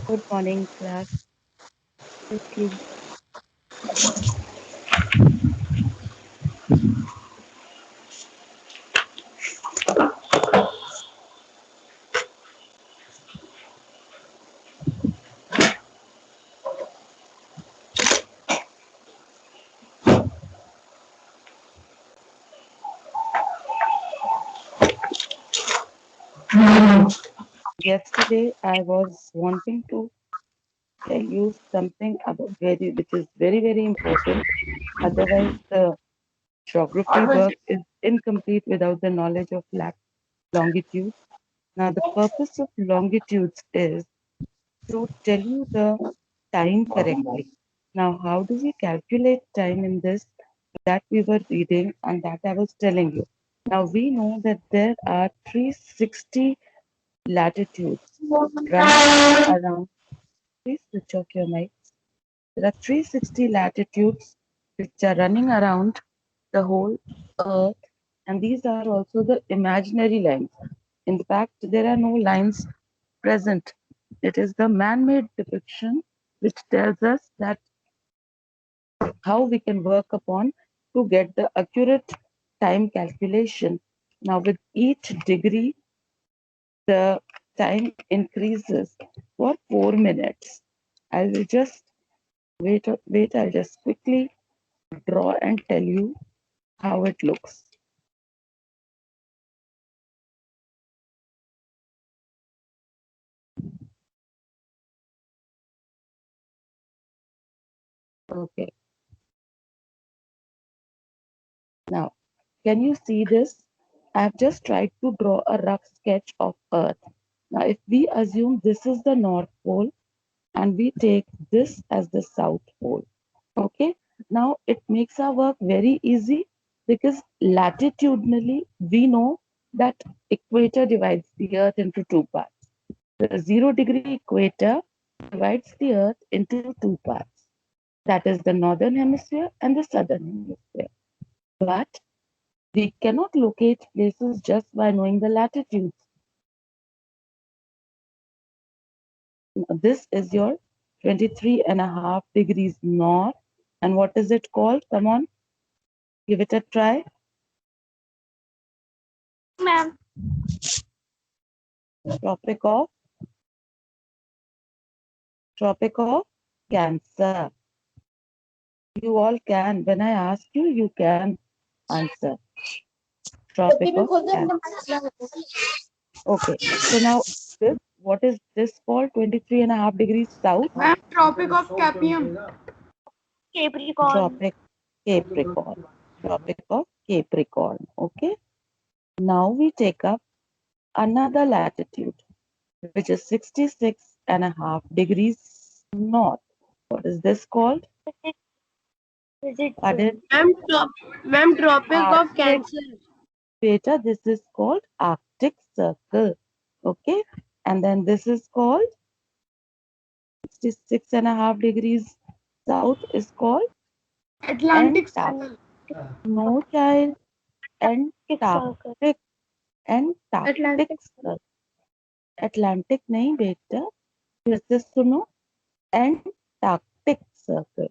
Good morning, class. Quickly. Yesterday, I was wanting to tell you something about which is very, very important. Otherwise, the geography work is incomplete without the knowledge of longitude. Now, the purpose of longitudes is to tell you the time correctly. Now, how do we calculate time in this? That we were reading and that I was telling you. Now, we know that there are 360 latitudes running around. Please switch off your mic. There are 360 latitudes which are running around the whole earth, and these are also the imaginary lines. In fact, there are no lines present. It is the man made depiction which tells us that how we can work upon to get the accurate time calculation. Now, with each degree, the time increases for 4 minutes. I will just wait, I'll just quickly draw and tell you how it looks. Okay, now can you see this? I've just tried to draw a rough sketch of Earth. Now, if we assume this is the North Pole and we take this as the South Pole, okay, now it makes our work very easy because latitudinally we know that equator divides the Earth into two parts. The 0 degree equator divides the Earth into two parts. That is the northern hemisphere and the southern hemisphere. But we cannot locate places just by knowing the latitudes. This is your 23.5 degrees north. And what is it called? Come on, give it a try. Ma'am. Tropic of Cancer. You all can. When I ask you, you can answer. Tropic of Cancer. Okay. So now this, what is this called? 23.5 degrees south. Ma'am, Tropic of Caprium. Capricorn. Tropic Capricorn. Tropic of Capricorn. Okay. Now we take up another latitude, which is 66.5 degrees north. What is this called? Pardon? Ma'am, Tropic of Arctic. Cancer. Beta, this is called Arctic Circle. Okay. And then this is called 66.5 degrees south is called Atlantic Antarctic. Circle. No, child. Antarctic. Antarctic Atlantic. Circle. Atlantic नहीं बेटा, फिर से सुनो. Antarctic Circle.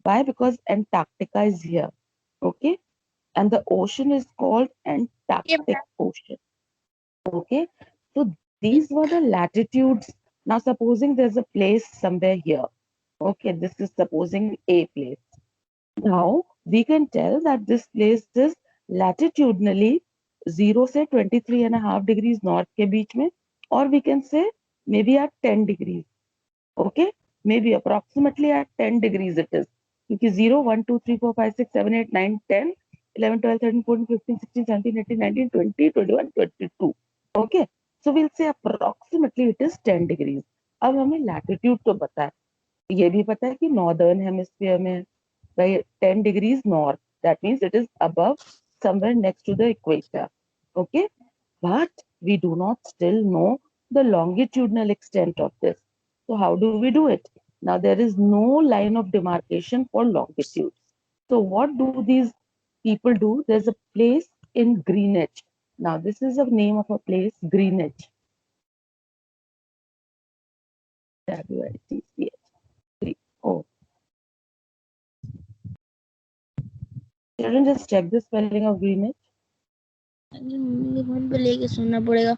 Why? Because Antarctica is here. Okay. And the ocean is called Antarctic Ocean. Okay. So these were the latitudes. Now, supposing there's a place somewhere here. Okay. This is supposing A place. Now, we can tell that this place is latitudinally 0 से 23.5 degrees north के बीच में, or we can say maybe at 10 degrees. Okay, maybe approximately at 10 degrees it is. Because 0, 1, 2, 3, 4, 5, 6, 7, 8, 9, 10, 11, 12, 13, 14, 15, 16, 17, 18, 19, 20, 21, 22. Okay, so we'll say approximately it is 10 degrees. अब हमें latitude तो पता है, ये भी पता है कि northern hemisphere में by 10 degrees north. That means it is above, somewhere next to the equator. Okay, but we do not still know the longitudinal extent of this. So how do we do it? Now there is no line of demarcation for longitude. So what do these people do? There's a place in Greenwich. Now this is the name of a place, Greenwich. WITCH. 3O. Children, just check the spelling of Greenwich. Mummy के phone पे लेके सुनना पड़ेगा.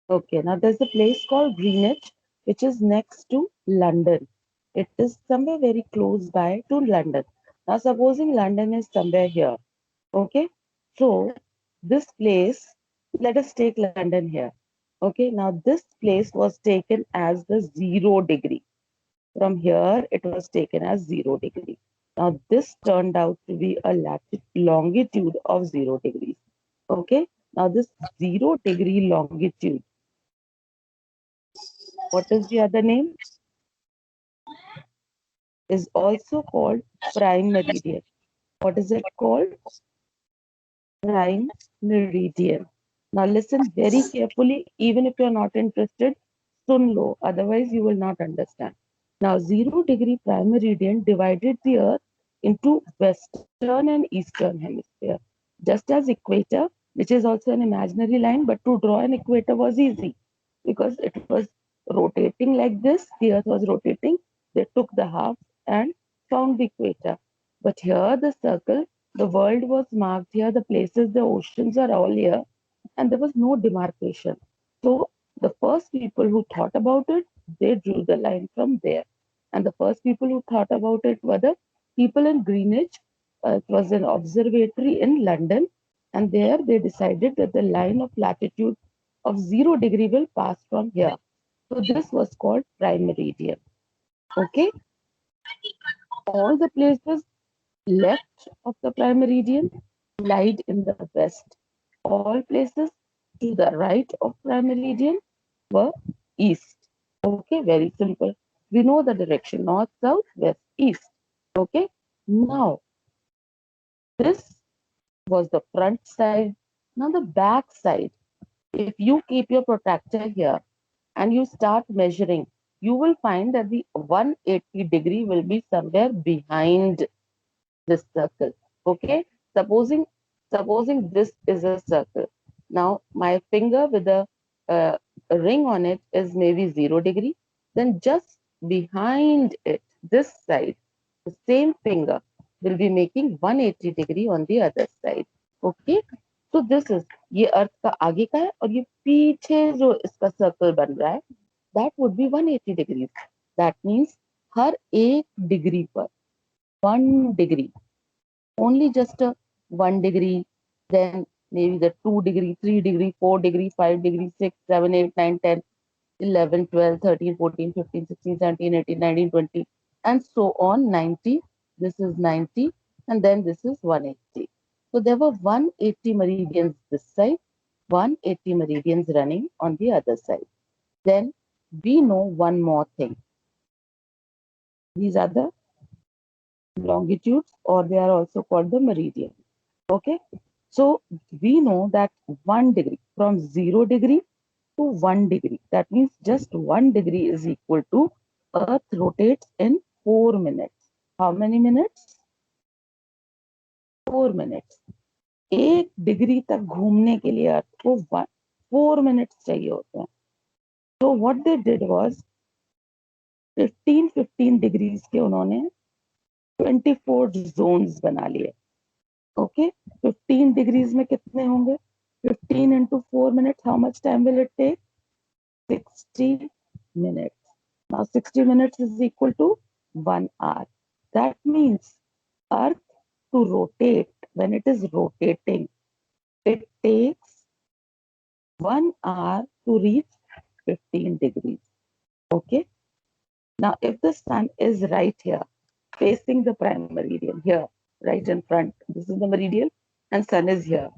Okay, now there's a place called Greenwich, which is next to London. It is somewhere very close by to London. Now, supposing London is somewhere here, okay? So, this place, let us take London here. Okay, now this place was taken as the 0 degree. From here, it was taken as 0 degree. Now, this turned out to be a longitude of 0 degrees. Okay, now this 0 degree longitude, what is the other name? Is also called prime meridian. What is it called? Prime meridian. Now listen very carefully, even if you're not interested, sun lo, otherwise you will not understand. Now 0 degree prime meridian divided the earth into western and eastern hemisphere. Just as equator, which is also an imaginary line, but to draw an equator was easy because it was rotating like this, the earth was rotating, they took the half and found the equator. But here the circle, the world was marked here, the places, the oceans are all here, and there was no demarcation. So the first people who thought about it, they drew the line from there. And the first people who thought about it were the people in Greenwich. It was an observatory in London, and there they decided that the line of latitude of 0 degree will pass from here. So this was called prime meridian. Okay, all the places left of the prime meridian lied in the west. All places to the right of prime meridian were east. Okay, very simple. We know the direction north, south, west, east. Okay, now this was the front side. Now the back side. If you keep your protractor here and you start measuring, you will find that the 180 degree will be somewhere behind this circle. Okay, supposing this is a circle. Now my finger with a ring on it is maybe 0 degree. Then just behind it, this side, the same finger will be making 180 degree on the other side. Okay, so this is, ये अर्थ का आगे का है और ये पीछे जो इसका सर्कल बन रहा है, that would be 180 degrees. That means हर एक डिग्री पर 1 degree, only just a 1 degree, then maybe the 2 degree, 3 degree, 4 degree, 5 degree, 6, 7, 8, 9, 10, 11, 12, 13, 14, 15, 16, 17, 18, 19, 20, and so on. 90. This is 90, and then this is 180. So there were 180 meridians this side, 180 meridians running on the other side. Then we know one more thing. These are the longitudes, or they are also called the meridian. Okay, so we know that 1 degree, from 0 degree to 1 degree, that means just 1 degree is equal to Earth rotates in 4 minutes. How many minutes? 4 minutes. 1 degree तक घूमने के लिए अर्थ को 4 minutes चाहिए होते हैं. So what they did was 15 degrees के उन्होंने 24 zones बना लिए. Okay, 15 degrees में कितने होंगे? 15 into 4 minutes, how much time will it take? 60 minutes. Now 60 minutes is equal to 1 hour. That means Earth to rotate, when it is rotating, it takes 1 hour to reach 15 degrees. Okay. Now if the sun is right here, facing the prime meridian here, right in front, this is the meridian, and sun is here.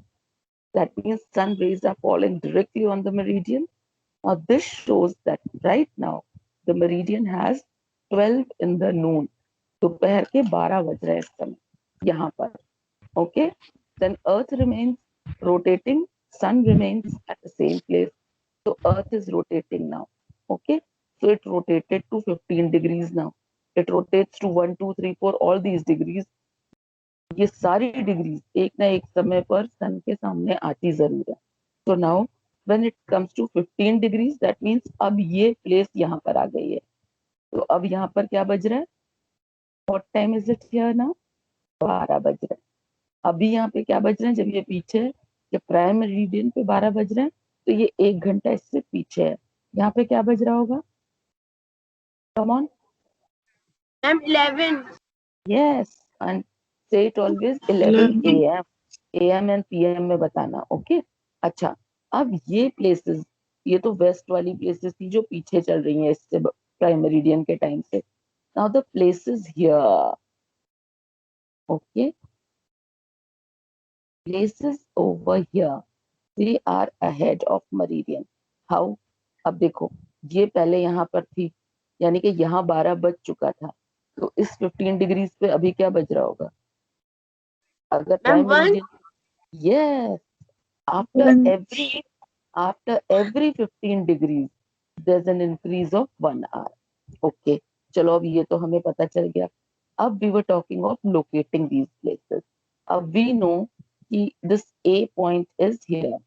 That means sun rays are falling directly on the meridian. Now this shows that right now the meridian has 12 in the noon. दोपहर के 12 बज रहे हैं इस समय यहाँ पर. Okay, then Earth remains rotating, sun remains at the same place. So Earth is rotating now. Okay, so it rotated to 15 degrees now. It rotates to 1, 2, 3, 4, all these degrees. ये सारी डिग्रीज एक ना एक समय पर सन के सामने आती जरूर है। तो now when it comes to 15 degrees, that means अब ये प्लेस यहाँ पर आ गई है। तो अब यहाँ पर क्या बज रहा है? What time is it here now? 12 बज रहा है। अभी यहाँ पे क्या बज रहे हैं? जब ये पीछे है, जब प्राइम मेरिडियन पे 12 बज रहे हैं, तो ये 1 घंटा इससे पीछे है। यहाँ पे क्या बज रहा होगा? Come on. Ma'am 11। Yes, and say it always 11 AM। AM and PM में बताना, ओके। अच्छा, अब ये प्लेसेस, ये तो वेस्ट वाली प्लेसेस थी जो पीछे चल रही हैं इससे प्राइम मेरिडियन के टाइम से। Now the places here, okay, places over here, they are ahead of meridian. How? अब देखो, ये पहले यहाँ पर थी, यानी कि यहाँ 12 बज चुका था, तो इस 15 डिग्रीज पे अभी क्या बज रहा होगा? अगर ma'am prime 1। Meridian, yes, after every after every 15 degrees there's an increase of 1 hour. Okay, चलो अब ये तो हमें पता चल गया। अब we were talking of locating these places. अब we know कि this A point is here.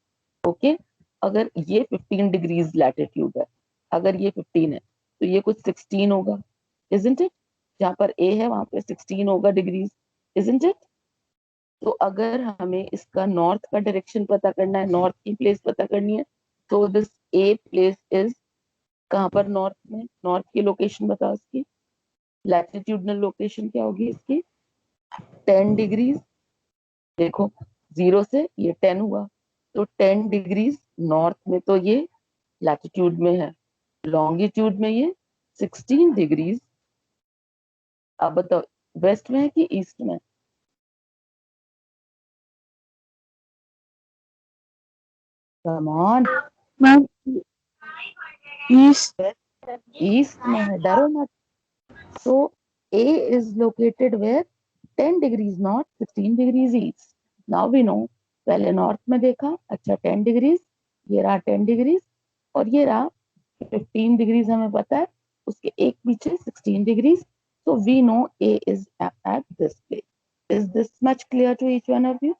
Okay, अगर ये 15 डिग्रीज लैटिट्यूड है, अगर ये 15 है तो ये कुछ 16 होगा, isn't it? जहाँ पर A है वहां पे 16 होगा डिग्रीज, isn't it? तो अगर हमें इसका नॉर्थ का डायरेक्शन पता करना है, नॉर्थ की प्लेस पता करनी है, तो दिस ए प्लेस इज कहाँ पर? नॉर्थ में। नॉर्थ की लोकेशन बताओ इसकी, लैटिट्यूडनल लोकेशन क्या होगी इसकी? 10 डिग्रीज। देखो, 0 से ये 10 हुआ, तो 10 डिग्रीज नॉर्थ में तो ये लैटिट्यूड में है, लॉन्गिट्यूड में ये 16 डिग्रीज। अब बताओ वेस्ट में है कि ईस्ट में? कम ऑन, मैम ईस्ट। ईस्ट में है, डरो मत। So A is located where? 10 degrees north, 16 degrees east. Now we know, पहले नॉर्थ में देखा, अच्छा 10 डिग्रीज, ये रहा 10 डिग्रीज, और ये रहा 15 डिग्रीज हमें पता है, उसके एक पीछे 16 degrees. So we know A is at this place. Is this much clear to each one of you?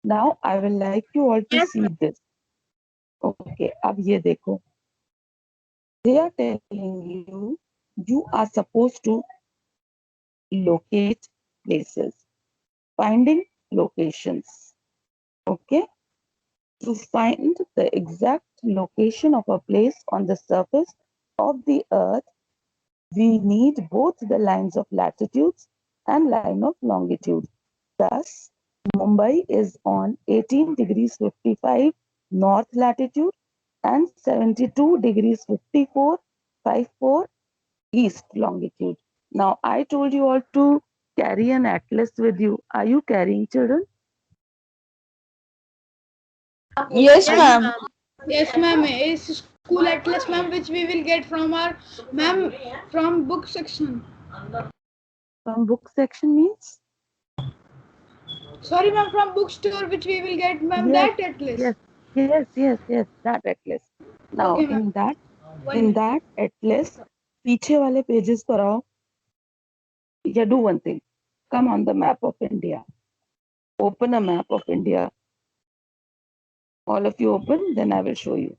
Now I will like you all to Yes, see this. Okay, अब ये देखो, they are telling you you are supposed to locate places, finding locations. Okay, to find the exact location of a place on the surface of the earth, we need both the lines of latitudes and line of longitude. Thus, Mumbai is on 18 degrees 55 north latitude and 72 degrees 54 east longitude. Now, I told you all to carry an atlas with you. Are you carrying, children? Yes, yes, ma'am. ma'am. Yes, ma'am. It's school atlas, ma'am, which we will get from our ma'am from book section. From book section means? Sorry, ma'am, from bookstore, which we will get, ma'am, Yes, that atlas. yes, that atlas. Now, Okay, ma'am. in that atlas, पीछे वाले pages पर आओ. Yeah, do one thing. Come on the map of India. Open a map of India. All of you open, then I will show you.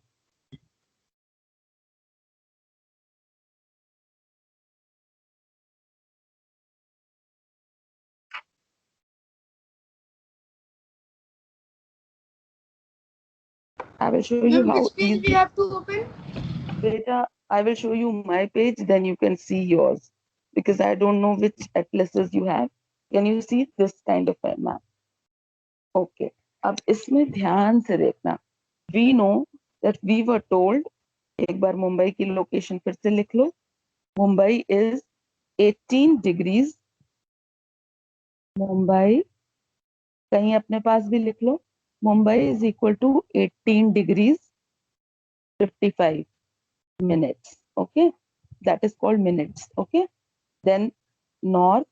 I will show you Ma'am, how which page we easy. have to open? Beta, I will show you my page, then you can see yours. Because I don't know which atlases you have. Can you see this kind of a map? Okay. अब इसमें ध्यान से देखना. We know that we were told, एक बार मुंबई की location फिर से लिख लो. Mumbai is 18 degrees. मुंबई कहीं अपने पास भी लिख लो. Mumbai is equal to 18 degrees 55 minutes. Okay, that is called minutes. Okay, then north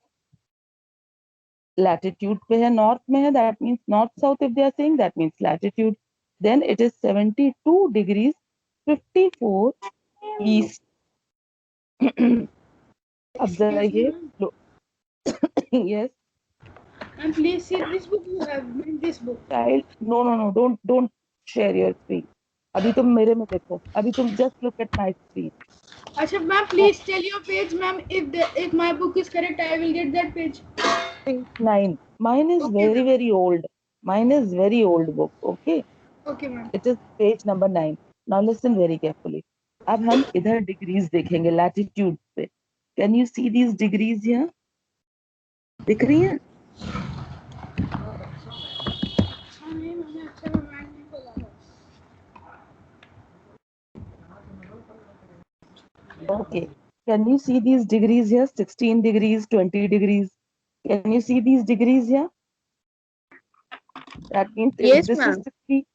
latitude पे है, north में है, that means north south if they are saying, that means latitude. Then it is 72 degrees 54 east. अब जरा Excuse me, ये ma'am. Yes, And please see this book you have made this book. child. No. Don't share your screen. अभी तुम मेरे में देखो. अभी तुम just look at my screen. Acha, ma'am, Oh, please tell your page, ma'am. If my book is correct, I will get that page. page 9. Mine is Okay, ma'am. very old. Mine is very old book. Okay. Okay, ma'am. It is page number 9. Now listen very carefully. अब हम इधर degrees देखेंगे latitude पे. Can you see these degrees here? दिख रही हैं? Okay. Can you see these degrees here? 16 degrees, 20 degrees. Can you see these degrees here? That means if Yes, this is ma'am. 60.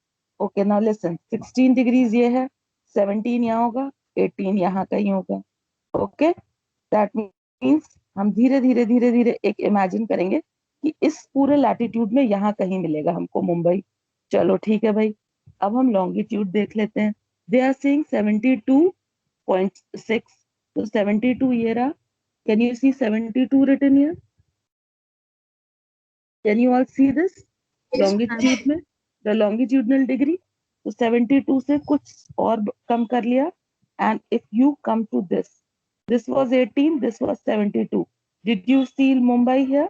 Okay, now listen. 16 degrees ये है. 17 यहाँ होगा. 18 यहाँ कहीं होगा. Okay? That means हम धीरे धीरे एक इमेजिन करेंगे कि इस पूरे लैटिट्यूड में यहाँ कहीं मिलेगा हमको मुंबई. चलो ठीक है भाई. अब हम लॉन्गिट्यूड देख लेते हैं. They are saying 72.6. So 72 ये रहा. Can you see 72 written here? Can you all see this? Yes, ma'am. Longitude में the longitudinal degree. तो 72 से कुछ और कम कर लिया. And if you come to this was 18, this was 72. Did you see Mumbai here?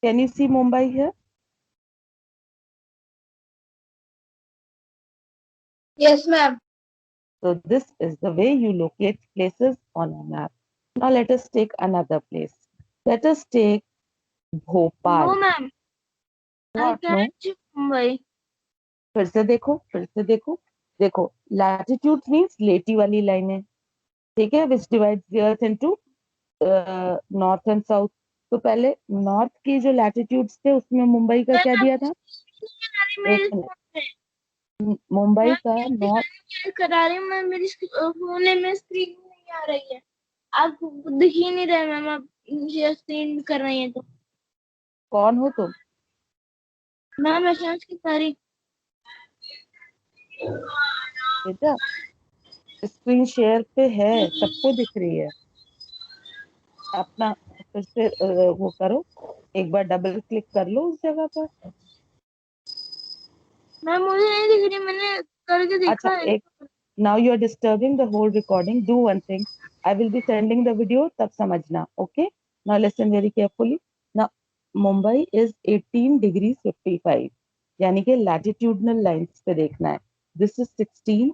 Can you see Mumbai here? Yes, ma'am. So this is the way you locate places on a map. Now let us take another place. Let us take Bhopal. No, ma'am. I What? No? can't see Mumbai. फिर से देखो. देखो, latitude means लेटी वाली लाइनें. ठीक है, which divides the earth into north and south. तो पहले नॉर्थ की जो लैटिट्यूड्स थे उसमें मुंबई का क्या दिया था? एक मिनट. मुंबई का नॉर्थ. करा रही हूँ मैं, मेरी फोन में स्क्रीन नहीं आ रही है. आप दिख ही नहीं रहे मैम. आप मुझे स्क्रीन कर रही है तो कौन हो तुम? मैम एसेंस की सारी. बेटा स्क्रीन शेयर पे है, सबको दिख रही है. अपना फिर से वो करो, एक बार डबल क्लिक कर लो उस जगह पर. मैम मुझे नहीं दिख रही, मैंने करके देखा अच्छा है. एक. Now you are disturbing the whole recording. Do one thing. I will be sending the video. तब समझना. Okay. Now listen very carefully. Now Mumbai is 18 degrees 55. यानी कि latitudinal lines पे देखना है. This is 16.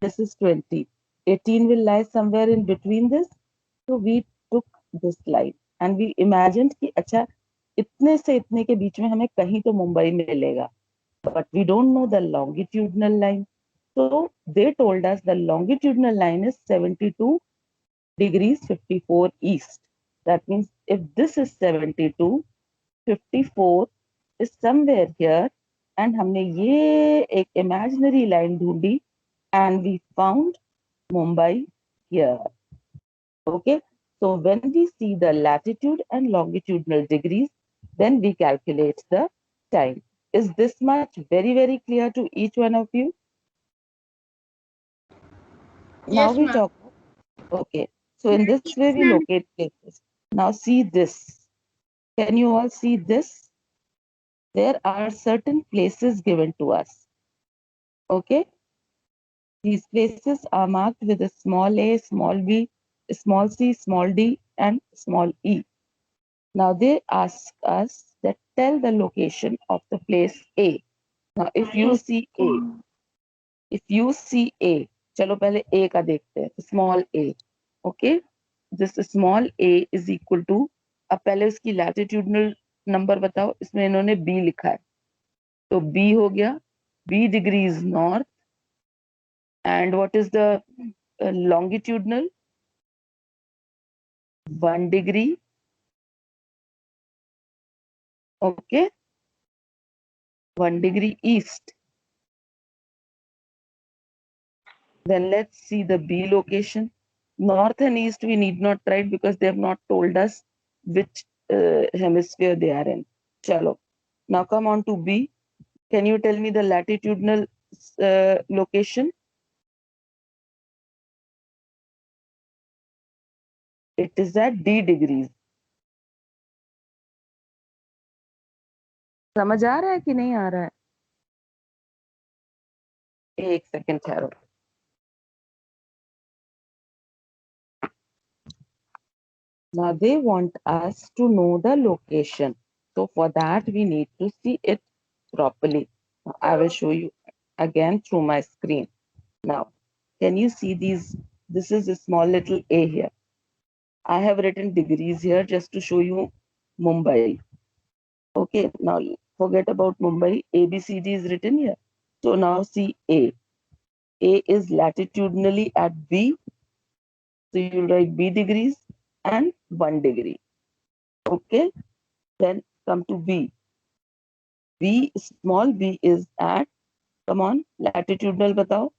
This is 20. 18 will lie somewhere in between this. So we took this line and we imagined कि अच्छा इतने से इतने के बीच में हमें कहीं तो मुंबई मिलेगा. But we don't know the longitudinal line. So they told us the longitudinal line is 72 degrees 54 east. That means if this is 72, 54 is somewhere here, and हमने ये एक imaginary line ढूंढी and we found Mumbai here. Okay, so when we see the latitude and longitudinal degrees, then we calculate the time. Is this much very clear to each one of you? Now Yes, we ma'am. talk. Okay, so in this way we locate places. Now see this. Can you all see this? There are certain places given to us. Okay, these places are marked with a small a, small b, small c, small d, and small e. Now they ask us that tell the location of the place A. Now if you see A, चलो पहले A का देखते हैं. Small a. Okay, this small a is equal to. अब पहले उसकी latitudinal number बताओ. इसमें इन्होंने B लिखा है, तो B हो गया B degrees north. And what is the longitudinal? 1 degree. Okay, 1 degree east. Then let's see the B location. North and east we need not write because they have not told us which hemisphere they are in. Chalo. Now come on to B. Can you tell me the latitudinal location? It is at D degrees. समझ आ रहा है कि नहीं आ रहा है? एक second ठहरो. Now they want us to know the location. So for that we need to see it properly. Now, I will show you again through my screen. Now, can you see these? This is a small little a here. I have written degrees here just to show you Mumbai. Okay, now forget about Mumbai. ABCD is written here. So now see A. A is latitudinally at B. So you'll write B degrees and 1 degree. Okay, then come to B. B, small b is at, come on, latitudinal batao,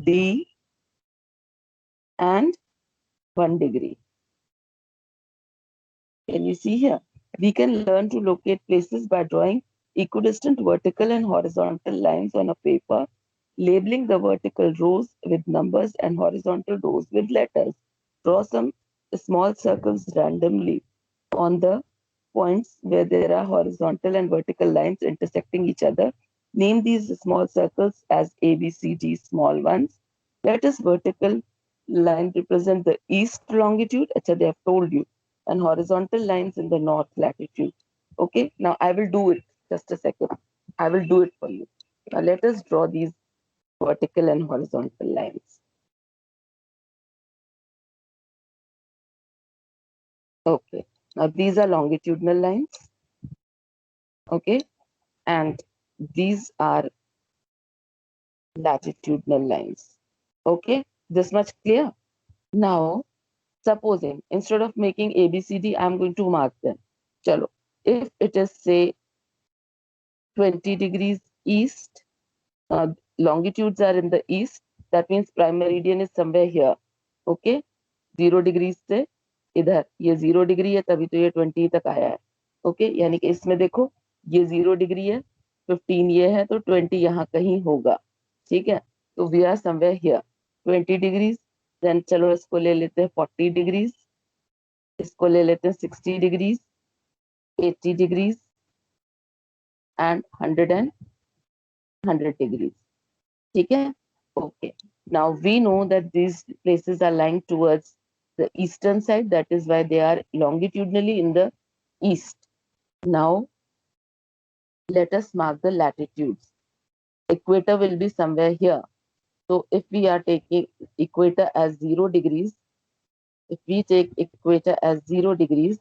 D and 1 degree. Can you see here? We can learn to locate places by drawing equidistant vertical and horizontal lines on a paper, labeling the vertical rows with numbers and horizontal rows with letters. Draw some small circles randomly on the points where there are horizontal and vertical lines intersecting each other. Name these small circles as A, B, C, D, small ones. Let us vertical line represent the east longitude. Achha, they have told you, and horizontal lines in the north latitude. Okay, now I will do it. Just a second. I will do it for you. Now let us draw these vertical and horizontal lines. Okay, now these are longitudinal lines. Okay, and these are latitudinal lines. Okay, this much clear? Now, supposing instead of making ABCD, I'm going to mark them. Chalo, if it is say 20 degrees east, longitudes are in the east, that means prime meridian is somewhere here. Okay, 0 degrees से इधर ये 0 degree है तभी तो ये 20 तक आया है. ओके, यानी कि इसमें देखो ये 0 डिग्री है, 15 ये है, तो 20 यहाँ कहीं होगा. ठीक है, तो we are somewhere here 20 degrees. Then चलो इसको ले लेते हैं 40 डिग्रीज, इसको ले लेते हैं 60 डिग्रीज, 80 डिग्रीज एंड 100 डिग्रीज. ठीक है, okay. Now we know that these places are lying towards the eastern side. That is why they are longitudinally in the east. Now let us mark the latitudes. Equator will be somewhere here. So if we are taking equator as 0 degrees, if we take equator as 0 degrees,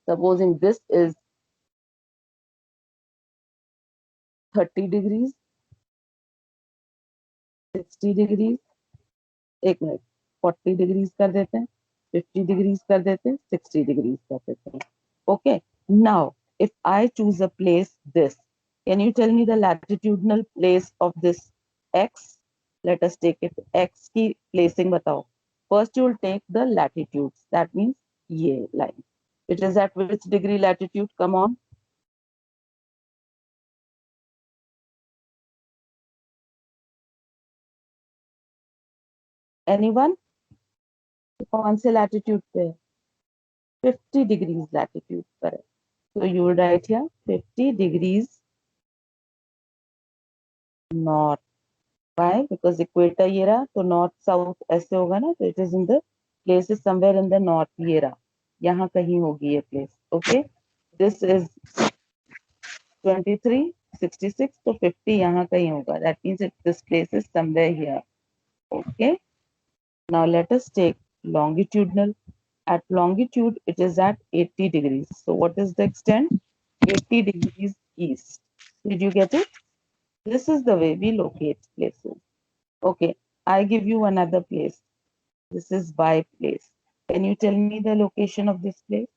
supposing this is 30 degrees, 60 degrees, एक minute 40 degrees कर देते हैं, 50 degrees कर देते हैं, 60 degrees कर देते हैं. Okay, now if I choose a place this, can you tell me the latitudinal place of this x? Let us take it x की placing बताओ. First you will take the latitudes, that means ये line. It is at which degree latitude? Come on. Anyone? कौन से latitude पे? 50 degrees latitude पर है. So you will write here 50 degrees north. Why? Because equator ये रहा, तो north south ऐसे होगा ना, तो it is in the place is somewhere in the north. ये रहा, यहाँ कहीं होगी ये place. Okay, this is 23, 66, तो 50 यहाँ कहीं होगा. That means this place is somewhere here. Okay, now let us take longitudinal. At longitude, it is at 80 degrees. So what is the extent? 80 degrees east. Did you get it? This is the way we locate places. Okay, I give you another place. This is Y place. Can you tell me the location of this place?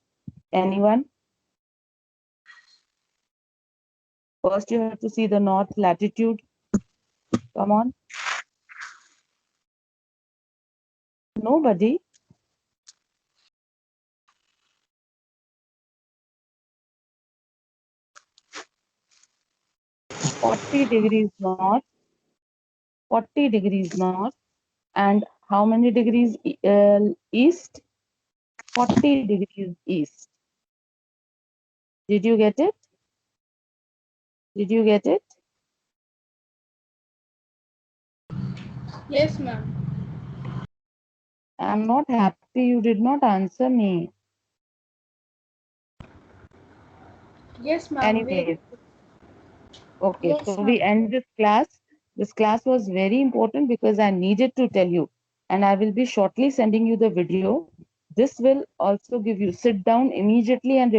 Anyone? First, you have to see the north latitude. Come on. Nobody. Forty degrees north. 40 degrees north. And how many degrees east? 40 degrees east. Did you get it? Did you get it? Yes, ma'am. I'm not happy you did not answer me. Yes, ma'am. Anyways, okay, Yes, so ma'am. we end this class. This class was very important because I needed to tell you, and I will be shortly sending you the video. This will also give you sit down immediately and